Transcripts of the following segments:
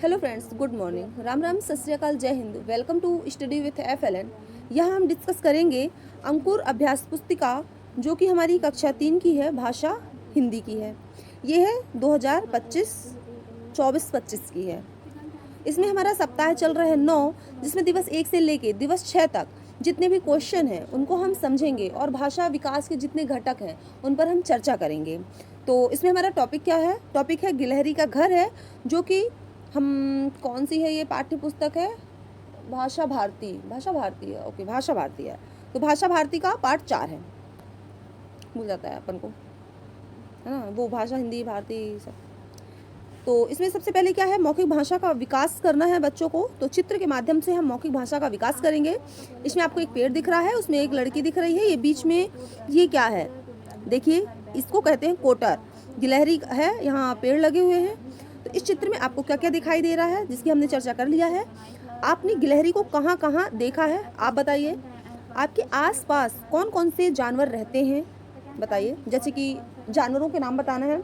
Hello friends, good morning, Ram Ram, सत श्री अकाल, जय Hind. Welcome to study with FLN। यहाँ हम डिस्कस करेंगे अंकुर अभ्यास पुस्तिका, जो कि हमारी कक्षा 3 की है, भाषा हिंदी की है। ये है 2025 24-25 की है। इसमें हमारा सप्ताह चल रहा है 9, जिसमें दिवस 1 से लेके दिवस 6 तक जितने भी क्वेश्चन हैं उनको हम समझेंगे और भाषा विकास के जितने घटक हैं उन पर हम चर्चा करेंगे। तो इसमें हमारा टॉपिक क्या है? टॉपिक है गिलहरी का घर है, जो कि हम कौन सी है, ये पाठ्य पुस्तक है भाषा भारती है। ओके, भाषा भारती है। तो भाषा भारती का पार्ट 4 है। भूल जाता है अपन को, है ना, वो भाषा हिंदी भारती सब। तो इसमें सबसे पहले क्या है, मौखिक भाषा का विकास करना है बच्चों को। तो चित्र के माध्यम से हम मौखिक भाषा का विकास करेंगे। इसमें आपको एक पेड़ दिख रहा है, उसमें एक लड़की दिख रही है। ये बीच में ये क्या है, देखिए, इसको कहते हैं कोटर। गिलहरी है, यहाँ पेड़ लगे हुए हैं। तो इस चित्र में आपको क्या क्या दिखाई दे रहा है, जिसकी हमने चर्चा कर लिया है। आपने गिलहरी को कहाँ कहाँ देखा है, आप बताइए। आपके आसपास कौन कौन से जानवर रहते हैं, बताइए। जैसे कि जानवरों के नाम बताना है।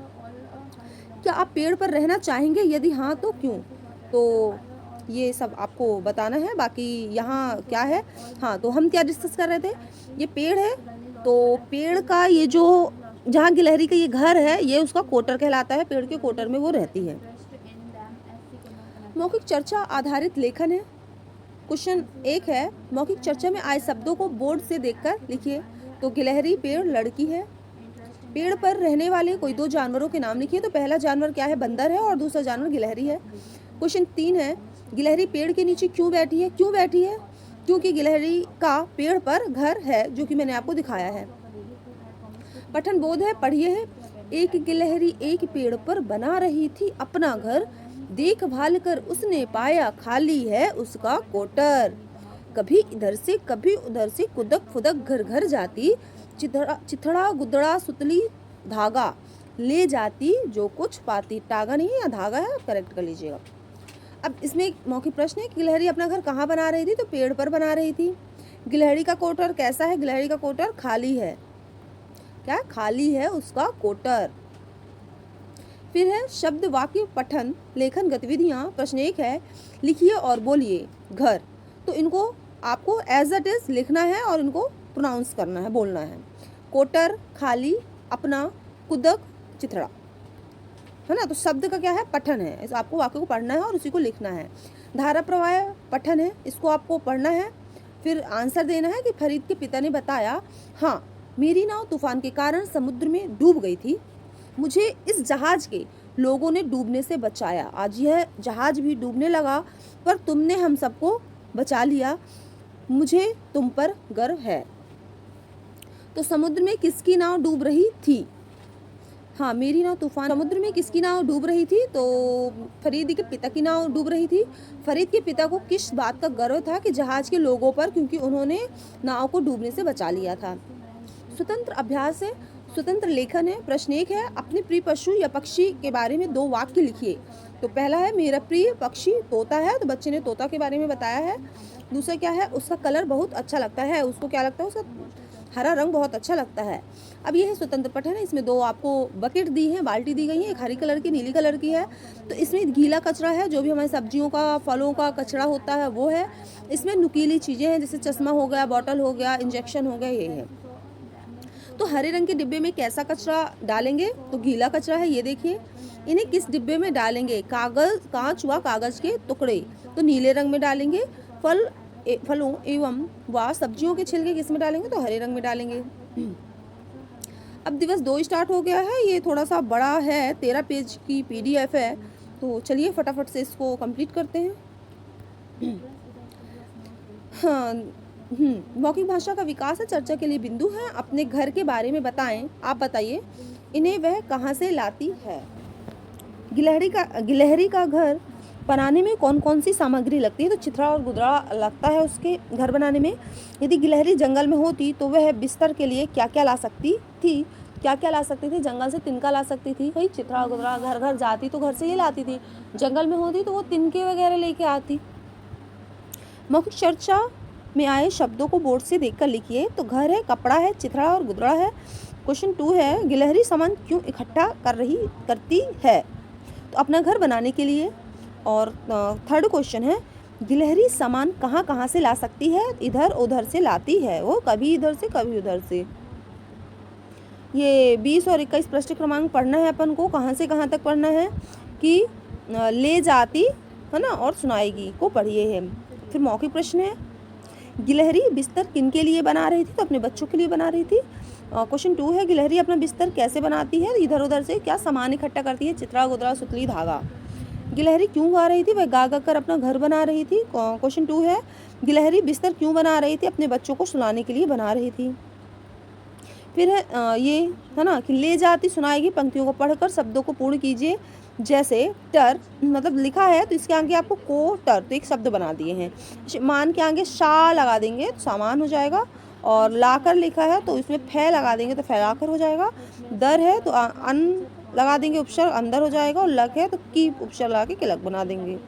क्या आप पेड़ पर रहना चाहेंगे? यदि हाँ तो क्यों? तो ये सब आपको बताना है। बाकी यहाँ क्या है, हाँ, तो हम क्या डिस्कस कर रहे थे, ये पेड़ है। तो पेड़ का ये जो जहाँ गिलहरी का ये घर है, ये उसका कोटर कहलाता है। पेड़ के कोटर में वो रहती है। मौखिक चर्चा आधारित लेखन है। क्वेश्चन 1 है, मौखिक चर्चा में आए शब्दों को बोर्ड से देखकर लिखिए। तो गिलहरी, पेड़, लड़की है। पेड़ पर रहने वाले कोई 2 जानवरों के नाम लिखिए। तो पहला जानवर क्या है, बंदर है, और दूसरा जानवर गिलहरी है। क्वेश्चन 3 है, गिलहरी पेड़ के नीचे क्यों बैठी है? क्यों बैठी है? क्योंकि गिलहरी का पेड़ पर घर है, जो कि मैंने आपको दिखाया है। पठन बोध है, पढ़िए है। एक गिलहरी एक पेड़ पर बना रही थी अपना घर, देखभाल कर उसने पाया खाली है उसका कोटर। कभी इधर से कभी उधर से कुदक फुदक घर घर जाती, चिथड़ा गुदड़ा सुतली धागा ले जाती, जो कुछ पाती। टागा नहीं है, धागा है, आप करेक्ट कर लीजिएगा। अब इसमें एक मौखिक प्रश्न है कि गिलहरी अपना घर कहाँ बना रही थी? तो पेड़ पर बना रही थी। गिलहरी का कोटर कैसा है? गिलहरी का कोटर खाली है। क्या खाली है उसका कोटर। फिर है शब्द वाक्य पठन लेखन गतिविधियां। प्रश्न 1 है, लिखिए और बोलिए घर। तो इनको आपको एज इट इज लिखना है और इनको प्रोनाउंस करना है, बोलना है। कोटर, खाली, अपना, कुदक, चिथड़ा, है ना। तो शब्द का क्या है, पठन है। इस आपको वाक्य को पढ़ना है और उसी को लिखना है। धारा प्रवाह पठन है, इसको आपको पढ़ना है। फिर आंसर देना है कि फरीद के पिता ने बताया, हाँ, मेरी नाव तूफान के कारण समुद्र में डूब गई थी। मुझे इस जहाज के लोगों ने डूबने से बचाया। आज यह जहाज भी डूबने लगा, पर तुमने हम सबको बचा लिया। मुझे तुम पर गर्व है। तो समुद्र में किसकी नाव डूब रही थी? हाँ, मेरी नाव तूफान। समुद्र में किसकी नाव डूब रही थी? तो फरीद के पिता की नाव डूब रही थी। फरीद के पिता को किस बात का गर्व था? कि जहाज के लोगों पर, क्योंकि उन्होंने नाव को डूबने से बचा लिया था। स्वतंत्र अभ्यास है, स्वतंत्र लेखन है। प्रश्न 1 है, अपने प्रिय पशु या पक्षी के बारे में 2 वाक्य लिखिए। तो पहला है, मेरा प्रिय पक्षी तोता है। तो बच्चे ने तोता के बारे में बताया है। दूसरा क्या है, उसका कलर बहुत अच्छा लगता है। उसको क्या लगता है? उसका हरा रंग बहुत अच्छा लगता है। अब ये है स्वतंत्र पठन है। इसमें 2 आपको बकेट दी है, बाल्टी दी गई है। एक हरी कलर की, नीली कलर की है। तो इसमें गीला कचरा है, जो भी हमारी सब्जियों का, फलों का कचरा होता है वो है। इसमें नुकीली चीज़ें हैं, जैसे चश्मा हो गया, बॉटल हो गया, इंजेक्शन हो गया, ये है। तो हरे रंग के डिब्बे में कैसा कचरा डालेंगे? तो गीला कचरा है, ये देखिए। इन्हें किस डिब्बे में डालेंगे? कागज, कांच व कागज के टुकड़े। तो नीले रंग में डालेंगे। फलों एवं व सब्जियों के छिलके किस में डालेंगे? तो हरे रंग में डालेंगे। अब दिवस 2 स्टार्ट हो गया है। ये थोड़ा सा बड़ा है, 13 पेज की PDF है। तो चलिए फटाफट से इसको कंप्लीट करते हैं। हाँ, मौखिक भाषा का विकास है, चर्चा के लिए बिंदु है। अपने घर के बारे में बताएं। आप बताइए, इन्हें वह कहाँ से लाती है? गिलहरी का घर बनाने में कौन कौन सी सामग्री लगती है? तो चिथड़ा और गुदड़ा लगता है उसके घर बनाने में। यदि गिलहरी जंगल में होती तो वह बिस्तर के लिए क्या क्या ला सकती थी? क्या क्या ला सकती थी? जंगल से तिनका ला सकती थी। भाई, चिथड़ा गुदड़ा घर घर जाती तो घर से ये लाती थी। जंगल में होती तो वो तिनके वगैरह लेके आती। मौखिक चर्चा में आए शब्दों को बोर्ड से देखकर लिखिए। तो घर है, कपड़ा है, चिथड़ा और गुदड़ा है। क्वेश्चन 2 है, गिलहरी सामान क्यों इकट्ठा करती है? तो अपना घर बनाने के लिए। और थर्ड क्वेश्चन है, गिलहरी सामान कहाँ कहाँ से ला सकती है? इधर उधर से लाती है वो, कभी इधर से कभी उधर से। ये 20 और 21 पृष्ठ क्रमांक पढ़ना है अपन को। कहाँ से कहाँ तक पढ़ना है कि ले जाती है ना और सुनाएगी को पढ़िए है। फिर मौखिक प्रश्न है, गिलहरी बिस्तर किन के लिए बना रही थी? तो अपने बच्चों के लिए बना रही थी। क्वेश्चन 2 है, गिलहरी अपना बिस्तर कैसे बनाती है? इधर उधर से क्या सामान इकट्ठा करती है? चित्रा, गुदरा, सुतली, धागा। गिलहरी क्यों गा रही थी? वह गा गा कर अपना घर बना रही थी। क्वेश्चन 2 है, गिलहरी बिस्तर क्यों बना रही थी? अपने बच्चों को सुलाने के लिए बना रही थी। फिर है ये है ना कि ले जाती सुनाएगी, पंक्तियों को पढ़कर शब्दों को पूर्ण कीजिए। जैसे टर मतलब लिखा है तो इसके आगे आपको को टर तो एक शब्द बना दिए हैं। मान के आगे शा लगा देंगे तो सामान हो जाएगा, और लाकर लिखा है तो इसमें फै लगा देंगे तो फैलाकर हो जाएगा। दर है तो अन लगा देंगे उपसर्ग अंदर हो जाएगा, और लक है तो की उपसर्ग लगा के किलक बना देंगे।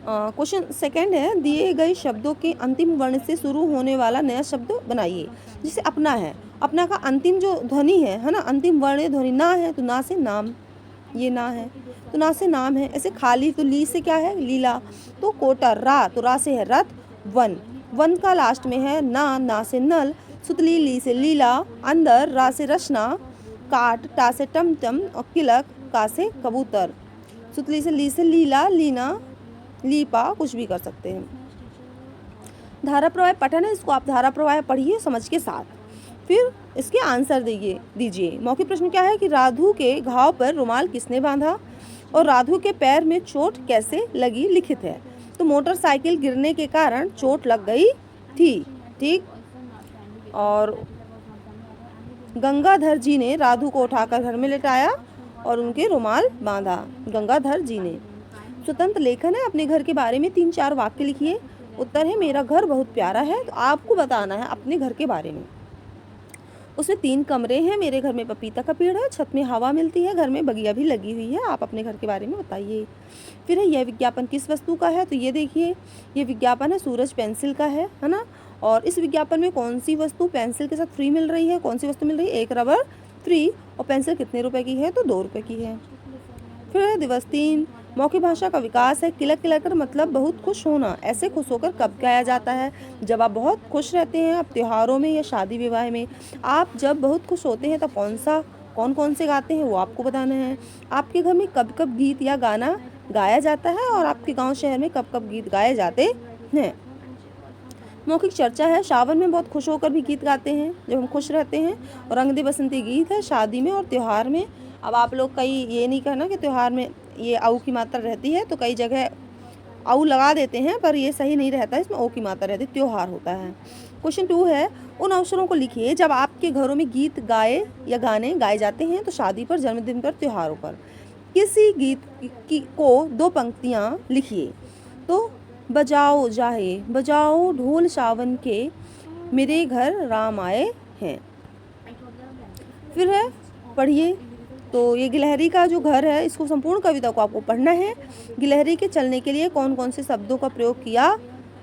क्वेश्चन सेकंड है, दिए गए शब्दों के अंतिम वर्ण से शुरू होने वाला नया शब्द बनाइए। जैसे अपना है, अपना का अंतिम जो ध्वनि है ना, अंतिम वर्ण ध्वनि ना है तो ना से नाम, ये ना है तो ना से नाम है। ऐसे खाली तो ली से क्या है? लीला। तो कोटर रा तो रा से है रथ। वन, वन का लास्ट में है ना, ना से नल। सुतली ली से लीला। अंदर रा से रचना। काट टा से टमटम, और किलक का से कबूतर। सुतली से ली से लीला, लीना, लीपा, कुछ भी कर सकते हैं। धारा प्रवाह पठन है, इसको आप धारा प्रवाह पढ़िए समझ के साथ, फिर इसके आंसर दीजिए। मौखिक प्रश्न क्या है कि राधु के घाव पर रुमाल किसने बांधा? और राधु के पैर में चोट कैसे लगी? लिखित है। तो मोटरसाइकिल गिरने के कारण चोट लग गई थी, ठीक। और गंगाधर जी ने राधु को उठाकर घर में लेटाया और उनके रुमाल बांधा, गंगाधर जी ने। स्वतंत्र लेखन है, अपने घर के बारे में 3-4 वाक्य लिखिए। उत्तर है, मेरा घर बहुत प्यारा है। तो आपको बताना है अपने घर के बारे में। उसमें 3 कमरे हैं, मेरे घर में पपीता का पेड़ है, छत में हवा मिलती है, घर में बगिया भी लगी हुई है। आप अपने घर के बारे में बताइए। फिर है, यह विज्ञापन किस वस्तु का है? तो ये देखिए, ये विज्ञापन है सूरज पेंसिल का है ना। और इस विज्ञापन में कौन सी वस्तु पेंसिल के साथ फ्री मिल रही है? कौन सी वस्तु मिल रही है? 1 रबर फ्री। और पेंसिल कितने रुपए की है? तो 2 रुपए की है। फिर है दिवस 3, मौखिक भाषा का विकास है। किलक किलकर मतलब बहुत खुश होना। ऐसे खुश होकर कब गाया जाता है? जब आप बहुत खुश रहते हैं, आप त्योहारों में या शादी विवाह में। आप जब बहुत खुश होते हैं तब कौन कौन से गाते हैं वो आपको बताना है। आपके घर में कब कब गीत या गाना गाया जाता है, और आपके गांव शहर में कब कब गीत गाए जाते हैं। मौखिक चर्चा है, सावन में बहुत खुश होकर भी गीत गाते हैं जब हम खुश रहते हैं। और रंग दे बसंती गीत है शादी में और त्योहार में। अब आप लोग कई ये नहीं कहना कि त्योहार में ये औ की मात्रा रहती है, तो कई जगह औ लगा देते हैं, पर ये सही नहीं रहता, इसमें ओ की मात्रा रहती है, त्योहार होता है। क्वेश्चन 2 है, उन अवसरों को लिखिए जब आपके घरों में गीत गाए या गाने गाए जाते हैं। तो शादी पर, जन्मदिन पर, त्योहारों पर। किसी गीत को 2 पंक्तियाँ लिखिए। तो बजाओ जाहे, बजाओ ढोल सावन के, मेरे घर राम आए हैं। फिर है, पढ़िए। तो ये गिलहरी का जो घर है, इसको संपूर्ण कविता को आपको पढ़ना है। गिलहरी के चलने के लिए कौन कौन से शब्दों का प्रयोग किया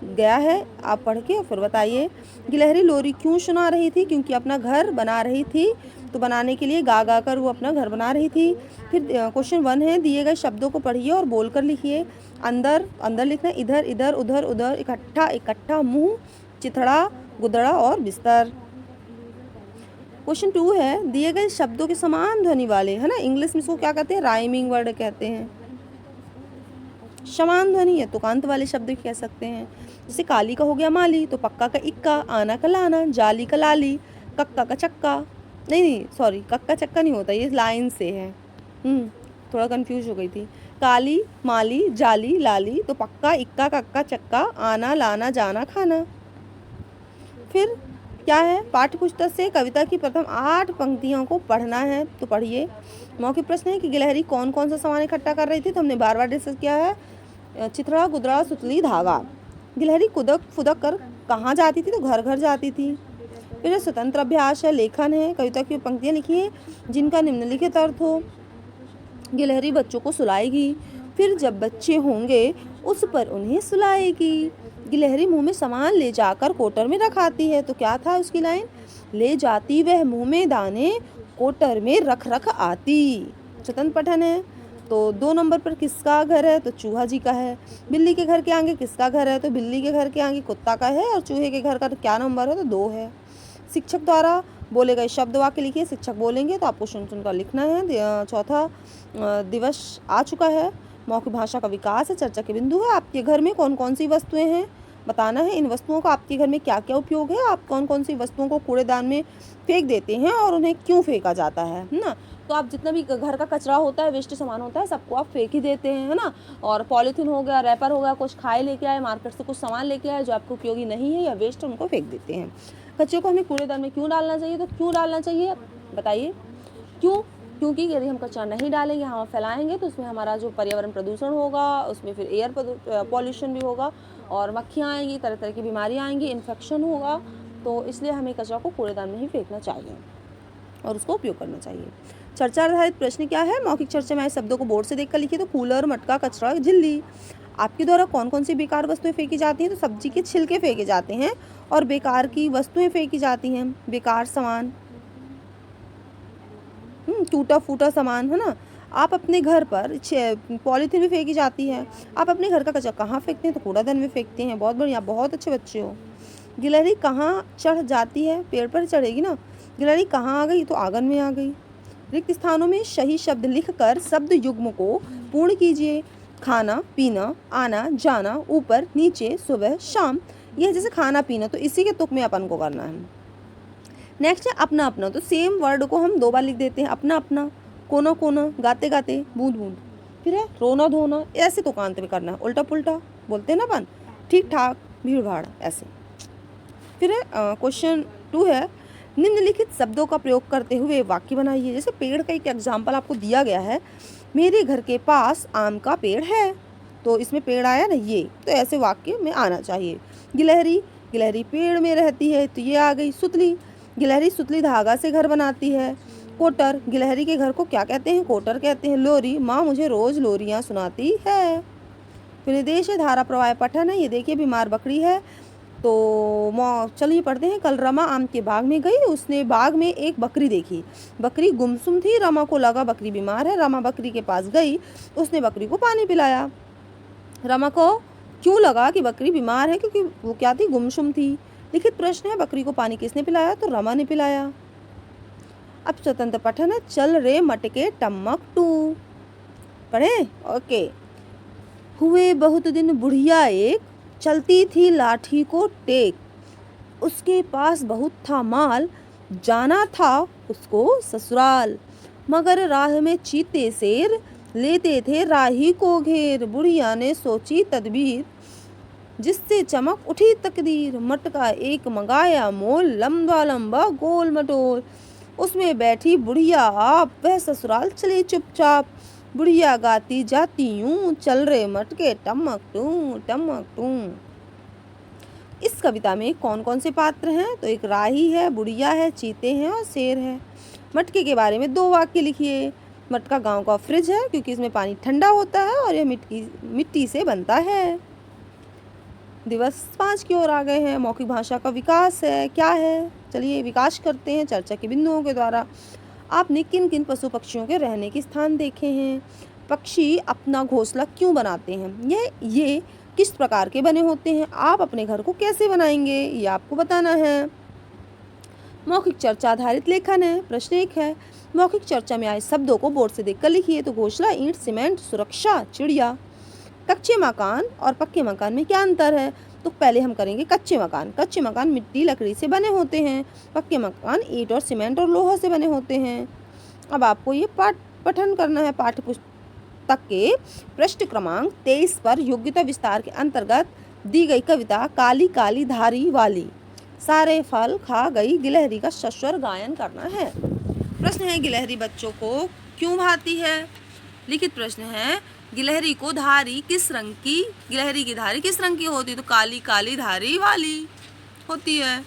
गया है, आप पढ़ के फिर बताइए। गिलहरी लोरी क्यों सुना रही थी? क्योंकि अपना घर बना रही थी, तो बनाने के लिए गा गा कर वो अपना घर बना रही थी। फिर क्वेश्चन 1 है, दिए गए शब्दों को पढ़िए और बोलकर लिखिए। अंदर अंदर लिखना है, इधर इधर, उधर उधर, इकट्ठा इकट्ठा, मुंह, चिथड़ा, गुदड़ा और बिस्तर। क्वेश्चन 2 है, दिए गए शब्दों के समान ध्वनि वाले, है ना, इंग्लिश में इसको क्या कहते हैं? राइमिंग वर्ड कहते हैं। समान ध्वनि है तुकांत वाले शब्द कह सकते हैं। जैसे काली का हो गया माली, तो पक्का का इक्का, आना का लाना, जाली का लाली, कक्का का चक्का, नहीं सॉरी, कक्का चक्का नहीं होता, ये लाइन से है। थोड़ा कंफ्यूज हो गई थी। काली, माली, जाली, लाली, तो पक्का, इक्का, कक्का, चक्का, आना, लाना, जाना, खाना। फिर क्या है? पाठ्य पुस्तक से कविता की प्रथम 8 पंक्तियों को पढ़ना है, तो पढ़िए। मौखिक प्रश्न है कि गिलहरी कौन कौन सा सामान इकट्ठा कर रही थी? तो हमने बार बार डिस्कस किया है, चिथड़ा, गुदड़ा, सुतली, धागा। गिलहरी कुदक फुदक कर कहाँ जाती थी? तो घर घर जाती थी। फिर स्वतंत्र अभ्यास है, लेखन है, कविता की पंक्तियाँ लिखिए जिनका निम्नलिखित अर्थ हो। गिलहरी बच्चों को सुलाएगी, फिर जब बच्चे होंगे उस पर उन्हें सुलाएगी। गिलहरी मुंह में सामान ले जाकर कोटर में रखाती है, तो क्या था उसकी लाइन? ले जाती वह मुंह में दाने, कोटर में रख रख आती। स्वतंत्र पठन है, तो 2 नंबर पर किसका घर है, तो चूहा जी का है। बिल्ली के घर के आगे किसका घर है, तो बिल्ली के घर के आगे कुत्ता का है, और चूहे के घर का क्या नंबर है, तो 2 है। शिक्षक द्वारा बोले गए शब्द वाक्य लिखिए। शिक्षक बोलेंगे तो आपको सुनकर लिखना है। चौथा दिवस आ चुका है। मौखिक भाषा का विकास है। चर्चा के बिंदु है, आपके घर में कौन कौन सी वस्तुएं हैं बताना है। इन वस्तुओं का आपके घर में क्या क्या उपयोग है, आप कौन कौन सी वस्तुओं को कूड़ेदान में फेंक देते हैं और उन्हें क्यों फेंका जाता है ना। तो आप जितना भी घर का कचरा होता है, वेस्ट सामान होता है, सबको आप फेंक ही देते हैं, है ना। और पॉलीथीन हो गया, रैपर हो गया, कुछ खाए लेके आए, मार्केट से कुछ सामान लेके आए जो आपको उपयोगी नहीं है या वेस्ट, उनको फेंक देते हैं। कचरे को हमें कूड़ेदान में क्यों डालना चाहिए, तो क्यों डालना चाहिए बताइए, क्यों? क्योंकि यदि हम कचरा नहीं डालेंगे, हम फैलाएंगे, तो उसमें हमारा जो पर्यावरण प्रदूषण होगा, उसमें फिर एयर पॉल्यूशन भी होगा और मक्खियाँ आएंगी, तरह तरह की बीमारियाँ आएंगी, इन्फेक्शन होगा। तो इसलिए हमें कचरा को कूड़ेदान में ही फेंकना चाहिए और उसको उपयोग करना चाहिए। चर्चा आधारित प्रश्न क्या है, मौखिक चर्चा में आए शब्दों को बोर्ड से देखकर लिखिए। तो कूलर, मटका, कचरा, झिल्ली। आपके द्वारा कौन कौन सी बेकार वस्तुएं फेंकी जाती हैं, तो सब्जी के छिलके फेंके जाते हैं और बेकार की वस्तुएं फेंकी जाती हैं। बेकार सामान, टूटा फूटा सामान, है ना। आप अपने घर पर पॉलीथीन भी फेंकी जाती है। आप अपने घर का कचरा कहाँ फेंकते हैं, तो कूड़ादान में फेंकते हैं। बहुत बढ़िया, बहुत अच्छे बच्चे हो। गिलहरी कहाँ चढ़ जाती है, पेड़ पर चढ़ेगी ना। गिलहरी कहाँ आ गई, तो आंगन में आ गई। रिक्त स्थानों में सही शब्द लिखकर शब्द युग्म को पूर्ण कीजिए। खाना पीना, आना जाना, ऊपर नीचे, सुबह शाम। यह जैसे खाना पीना, तो इसी के तुक में अपन को करना है। नेक्स्ट है अपना अपना। तो सेम वर्ड को हम 2 बार लिख देते हैं। अपना अपना, कोना कोना, गाते गाते, बूंद बूंद। फिर है रोना धोना, ऐसे तुकांत में करना है। उल्टा पुल्टा बोलते हैं ना अपन, ठीक ठाक, भीड़ भाड़, ऐसे। फिर है क्वेश्चन 2 है, निम्नलिखित शब्दों का प्रयोग करते हुए वाक्य बनाइए। जैसे पेड़ का एक एग्जाम्पल आपको दिया गया है, मेरे घर के पास आम का पेड़ है, तो इसमें पेड़ आया ना ये, तो ऐसे वाक्य में आना चाहिए। गिलहरी, गिलहरी पेड़ में रहती है, तो ये आ गई। सुतली, गिलहरी सुतली धागा से घर बनाती है। कोटर, गिलहरी के घर को क्या कहते हैं, कोटर कहते हैं। लोरी, माँ मुझे रोज लोरियाँ सुनाती है। फिर निर्देश है धारा प्रवाह पठन है। ये देखिए बीमार बकरी है, तो चलिए पढ़ते हैं। कल रमा आम के बाग में गई, उसने बाग में एक बकरी देखी। बकरी गुमसुम थी, रमा को लगा बकरी बीमार है। रमा बकरी के पास गई, उसने बकरी को पानी पिलाया। रमा को क्यों लगा कि बकरी बीमार है, क्योंकि वो क्या थी, गुमसुम थी। लिखित प्रश्न है, बकरी को पानी किसने पिलाया, तो रमा ने पिलाया। अब स्वतंत्र पठन है, चल रे मटके टमक टू। पढ़े, ओके। हुए बहुत दिन बुढ़िया एक, चलती थी लाठी को टेक। उसके पास बहुत था माल, जाना था उसको ससुराल। मगर राह में चीते शेर, लेते थे राही को घेर। बुढ़िया ने सोची तदबीर, जिससे चमक उठी तकदीर। मटका एक मंगाया मोल, लंबा लंबा गोल मटोल। उसमें बैठी बुढ़िया आप, वह ससुराल चली चुपचाप। बुढ़िया गाती जाती यूं, चल रे मटके टमक टू टमक टू। इस कविता में कौन कौन से पात्र हैं, तो एक राही है, बुढ़िया है, चीते हैं और शेर है। मटके के बारे में 2 वाक्य लिखिए। मटका गांव का फ्रिज है, क्योंकि इसमें पानी ठंडा होता है और यह मिट्टी से बनता है। दिवस 5 की ओर आ गए हैं। मौखिक भाषा का विकास है, क्या है, चलिए विकास करते हैं चर्चा के बिंदुओं के द्वारा। आपने किन किन पशु पक्षियों के रहने के स्थान देखे हैं। पक्षी अपना घोंसला क्यों बनाते हैं, ये किस प्रकार के बने होते हैं। आप अपने घर को कैसे बनाएंगे, ये आपको बताना है। मौखिक चर्चा आधारित लेखन है। प्रश्न 1 है, मौखिक चर्चा में आए शब्दों को बोर्ड से देखकर लिखिए। तो घोंसला, ईंट, सीमेंट, सुरक्षा, चिड़िया। कच्चे मकान और पक्के मकान में क्या अंतर है, तो पहले हम करेंगे कच्चे मकान। कच्चे मकान मिट्टी लकड़ी से बने होते हैं, पक्के मकान ईंट और सीमेंट और लोहा से बने होते हैं। अब आपको ये पठन करना है। पाठ्य पुस्तक के पृष्ठ क्रमांक 23 पर योग्यता विस्तार के अंतर्गत दी गई कविता काली काली धारी वाली, सारे फल खा गई गिलहरी का सस्वर गायन करना है। प्रश्न है, गिलहरी बच्चों को क्यों भाती है। लिखित प्रश्न है, गिलहरी को धारी किस रंग की, गिलहरी की धारी किस रंग की होती है, तो काली काली धारी वाली होती है।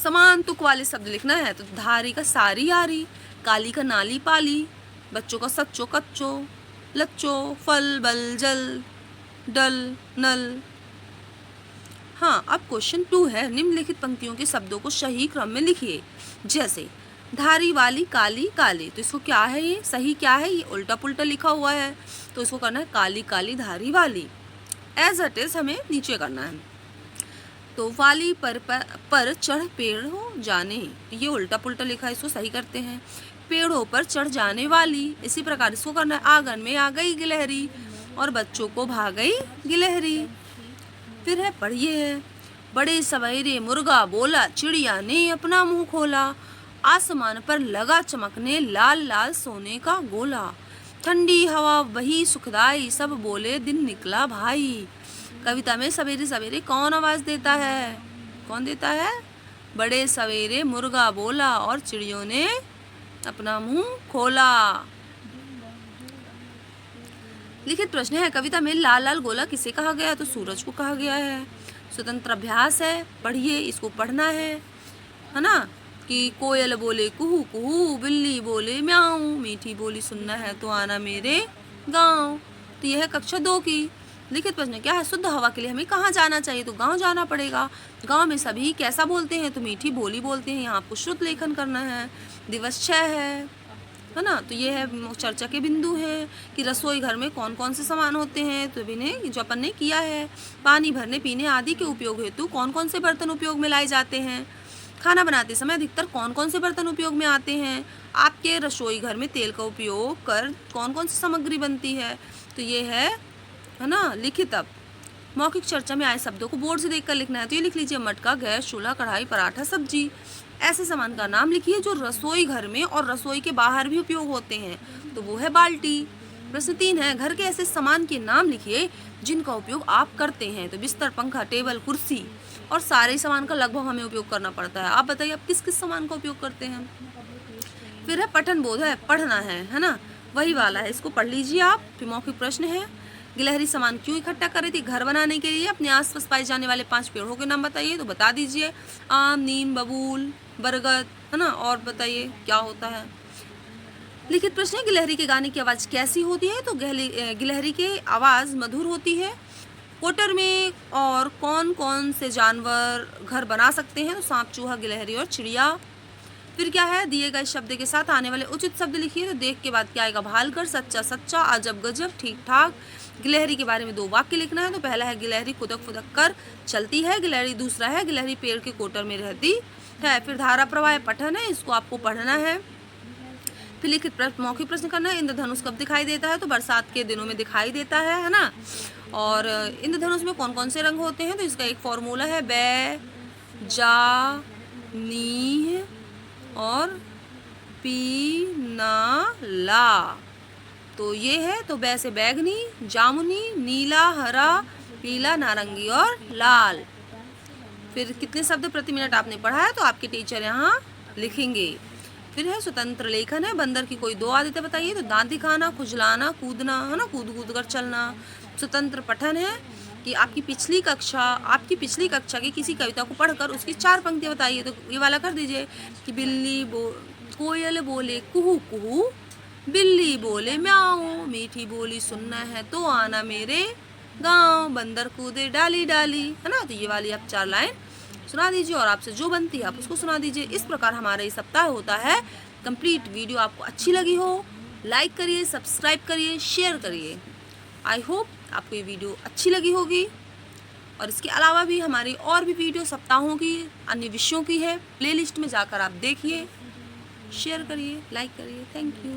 समान तुक वाले शब्द लिखना है। तो धारी का सारी यारी, काली का नाली पाली, बच्चों का सच्चो कच्चो, लच्चो फल बल जल डल नल। हाँ, अब क्वेश्चन 2 है, निम्नलिखित पंक्तियों के शब्दों को सही क्रम में लिखिए। जैसे धारी वाली काली काली, तो इसको क्या है, ये सही क्या है, ये उल्टा पुल्टा लिखा हुआ है, तो इसको करना है काली काली धारी वाली, एज इट इज हमें नीचे करना है। तो वाली पर चढ़ पेड़ हो जाने, ये उल्टा पुल्टा लिखा है, इसको सही करते हैं। पेड़ों पर चढ़ जाने वाली, इसी प्रकार इसको करना है। आंगन में आ गई गिलहरी और बच्चों को भा गई गिलहरी। फिर है पढ़िए है, बड़े सवेरे मुर्गा बोला, चिड़िया ने अपना मुंह खोला, आसमान पर लगा चमकने लाल लाल सोने का गोला, ठंडी हवा वही सुखदाई, सब बोले दिन निकला भाई। कविता में सवेरे सवेरे कौन आवाज देता है, कौन देता है, बड़े सवेरे मुर्गा बोला और चिड़ियों ने अपना मुंह खोला। लिखित प्रश्न है, कविता में लाल लाल गोला किसे कहा गया, तो सूरज को कहा गया है। स्वतंत्र अभ्यास है, पढ़िए, इसको पढ़ना है ना, कि कोयल बोले कुहू कुहू, बिल्ली बोले म्याऊं, मीठी बोली सुनना है तो आना मेरे गांव। तो यह है कक्षा 2 की। लिखित प्रश्न क्या है, शुद्ध हवा के लिए हमें कहाँ जाना चाहिए, तो गांव जाना पड़ेगा। गांव में सभी कैसा बोलते हैं, तो मीठी बोली बोलते हैं, यहाँ आपको शुद्ध लेखन करना है। दिवस 6 है ना, तो ये है चर्चा के बिंदु हैं कि रसोई घर में कौन कौन से सामान होते हैं, तो भी जो अपन ने किया है। पानी भरने पीने आदि के उपयोग हेतु कौन कौन से बर्तन उपयोग में लाए जाते हैं। खाना बनाते समय अधिकतर कौन कौन से बर्तन उपयोग में आते हैं। आपके रसोई घर में तेल का उपयोग कर कौन कौन सी सामग्री बनती है, तो ये है ना लिखित। अब मौखिक चर्चा में आए शब्दों को बोर्ड से देखकर लिखना है, तो ये लिख लीजिए, मटका, गैस, चूल्हा, कढ़ाई, पराठा, सब्जी। ऐसे सामान का नाम लिखिए जो रसोई घर में और रसोई के बाहर भी उपयोग होते हैं, तो वो है बाल्टी। प्रश्न 3 है, घर के ऐसे सामान के नाम लिखिए जिनका उपयोग आप करते हैं, तो बिस्तर, पंखा, टेबल, कुर्सी, और सारे सामान का लगभग हमें उपयोग करना पड़ता है। आप बताइए आप किस किस सामान का उपयोग करते हैं। फिर है पठन बोध है, पढ़ना है ना, वही वाला है, इसको पढ़ लीजिए आप। फिर मौखिक प्रश्न है, गिलहरी सामान क्यों इकट्ठा कर रही थी, घर बनाने के लिए। अपने आसपास पाए जाने वाले 5 पेड़ों के नाम बताइए, तो बता दीजिए, आम, नीम, बबूल, बरगद, है ना, और बताइए क्या होता है। लिखित प्रश्न है, गिलहरी के गाने की आवाज़ कैसी होती है, तो गिलहरी की आवाज़ मधुर होती है। कोटर में और कौन कौन से जानवर घर बना सकते हैं, तो सांप, चूहा, गिलहरी और चिड़िया। फिर क्या है, दिए गए शब्द के साथ आने वाले उचित शब्द लिखिए, तो देख के बाद क्या आएगा, भालकर, सच्चा सच्चा, अजब गजब, ठीक ठाक। गिलहरी के बारे में 2 वाक्य लिखना है, तो पहला है गिलहरी खुदक फुदक कर चलती है गिलहरी, दूसरा है गिलहरी पेड़ के कोटर में रहती है। फिर धारा प्रवाह पठन है, इसको आपको पढ़ना है। फिर लिखित मौखिक प्रश्न करना है, इंद्रधनुष कब दिखाई देता है, तो बरसात के दिनों में दिखाई देता है ना। और इंद्रधनुष में कौन कौन से रंग होते हैं, तो इसका एक फॉर्मूला है, बै, जा, नी और पी, ना, ला। तो ये है, तो बै से बैगनी, जामुनी, नीला, हरा, पीला, नारंगी और लाल। फिर कितने शब्द प्रति मिनट आपने पढ़ा है, तो आपके टीचर यहाँ लिखेंगे। फिर है स्वतंत्र लेखन है, बंदर की कोई 2 आदतें बताइए, तो दांत दिखाना, खुजलाना, कूदना, है ना, कूद कूद कर चलना। स्वतंत्र पठन है कि आपकी पिछली कक्षा की किसी कविता को पढ़कर उसकी 4 पंक्तियाँ बताइए, तो ये वाला कर दीजिए कि कोयल बोले कुहू कुहू, बिल्ली बोले म्याऊं, मीठी बोली सुनना है तो आना मेरे गांव, बंदर कूदे डाली डाली, है ना। तो ये वाली आप 4 लाइन सुना दीजिए और आपसे जो बनती है आप उसको सुना दीजिए। इस प्रकार हमारा ये सप्ताह होता है कंप्लीट। वीडियो आपको अच्छी लगी हो, लाइक करिए, सब्सक्राइब करिए, शेयर करिए। आई होप आपको ये वीडियो अच्छी लगी होगी। और इसके अलावा भी हमारी और भी वीडियो सप्ताहों की, अन्य विषयों की है, प्लेलिस्ट में जाकर आप देखिए, शेयर करिए, लाइक करिए। Thank you.